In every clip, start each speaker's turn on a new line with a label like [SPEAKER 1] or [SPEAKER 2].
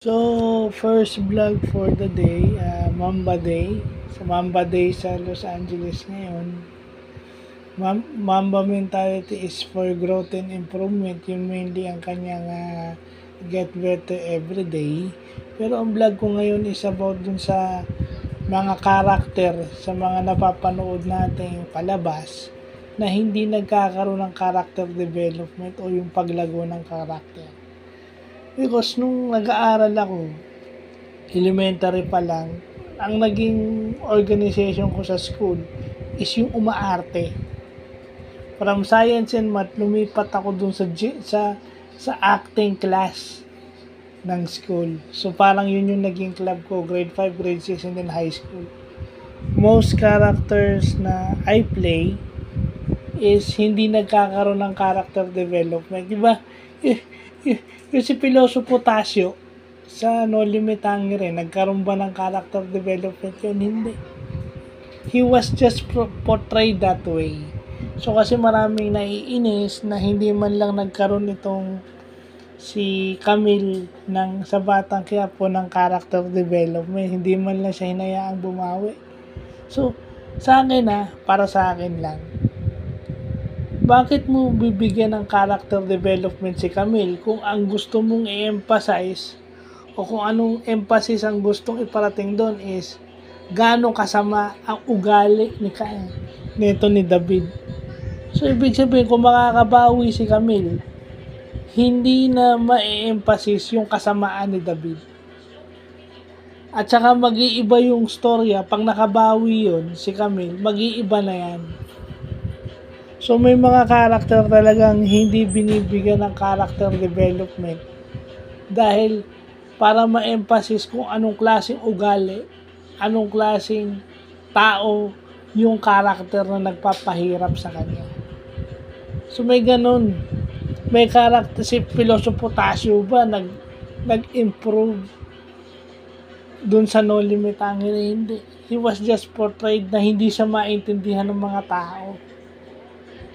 [SPEAKER 1] So, first vlog for the day, Mamba Day. Sa Mamba Day sa Los Angeles ngayon. Mamba mentality is for growth and improvement. Yun mainly ang kanyang get better every day. Pero ang vlog ko ngayon is about dun sa mga karakter, sa mga napapanood nating palabas na hindi nagkakaroon ng character development o yung paglago ng karakter. Because nung nag-aaral ako, elementary pa lang, ang naging organization ko sa school is yung umaarte. From science and math, lumipat ako dun sa acting class ng school. So parang yun yung naging club ko, grade 5, grade 6, and then high school. Most characters na I play is hindi nagkakaroon ng character development. Diba? Yung si Piloso Potasio sa No Limit Hungry, nagkaroon ba ng character development yun? Hindi. He was just portrayed that way. So kasi maraming naiinis na hindi man lang nagkaroon itong si Camille sa Batang Quiapo ng character development. Hindi man lang siya hinayaang bumawi. So, sa akin para sa akin lang, bakit mo bibigyan ng character development si Camille kung ang gusto mong i-emphasize o kung anong emphasis ang gustong iparating doon is gaano kasama ang ugali nito ni David. So, ibig sabihin, kung makakabawi si Camille, hindi na ma-emphasis yung kasamaan ni David. At saka mag-iiba yung storya, pag nakabawi yun, si Camille, mag-iiba na yan. So, may mga karakter talagang hindi binibigyan ng character development dahil para ma-emphasis kung anong klaseng ugali, anong klaseng tao yung karakter na nagpapahirap sa kanya. So may ganun. May karakter si Piloso Potasio ba nag-improve dun sa No Limit Hungry? Hindi. He was just portrayed na hindi siya maintindihan ng mga tao.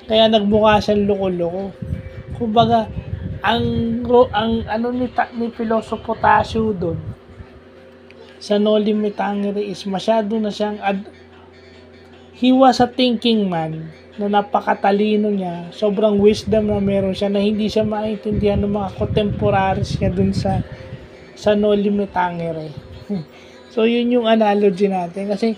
[SPEAKER 1] Kaya nagmukha siyang loko-loko. Kumbaga, ang ano ni Piloso Potasio dun sa No Limit Hungry is masyado na siyang he was a thinking man na napakatalino niya, sobrang wisdom na meron siya na hindi siya maintindihan ng mga contemporaries niya dun sa No Limit Hungry. So yun yung analogy natin kasi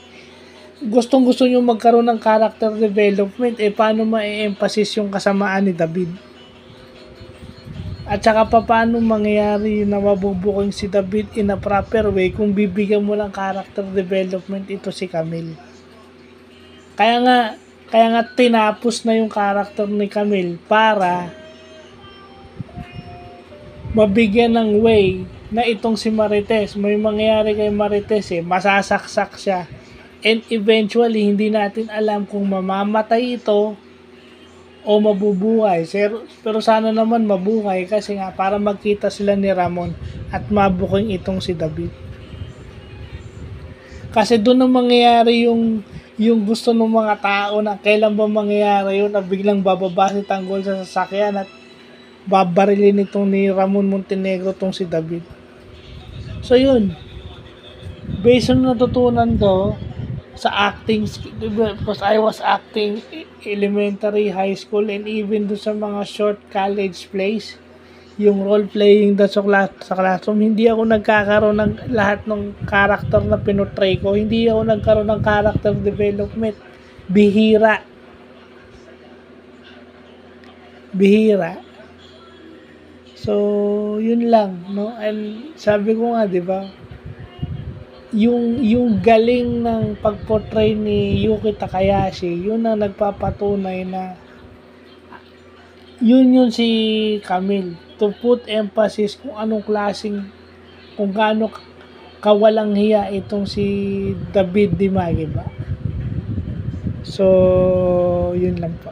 [SPEAKER 1] gustong-gusto nyo magkaroon ng character development, paano ma-emphasis yung kasamaan ni David? At saka paano mangyayari na mabubuking si David in a proper way kung bibigyan mo lang character development ito si Camille? Kaya nga tinapos na yung character ni Camille para mabigyan ng way na itong si Marites. May mangyayari kay Marites masasaksak siya. And eventually, hindi natin alam kung mamamatay ito o mabubuhay. Pero sana naman mabuhay kasi nga para magkita sila ni Ramon at mabuking itong si David. Kasi doon na mangyayari yung gusto ng mga tao na kailan ba mangyayari yun na biglang bababa si Tanggol sa sasakyan at babarilin itong ni Ramon Montenegro tong si David. So yun, based on natutunan ko sa acting, because I was acting elementary, high school, and even do sa mga short college plays, yung role-playing sa classroom, hindi ako nagkakaroon ng lahat ng character na pinotray ko. Hindi ako nagkaroon ng character development. Bihira. So, yun lang, no? And sabi ko nga, di ba, yung galing ng pagportray ni Yuki Takahashi, yun ang nagpapatunay na yun si Camille, to put emphasis kung anong klaseng, kung gaano kawalang hiya itong si David Dimagi ba. So, yun lang po.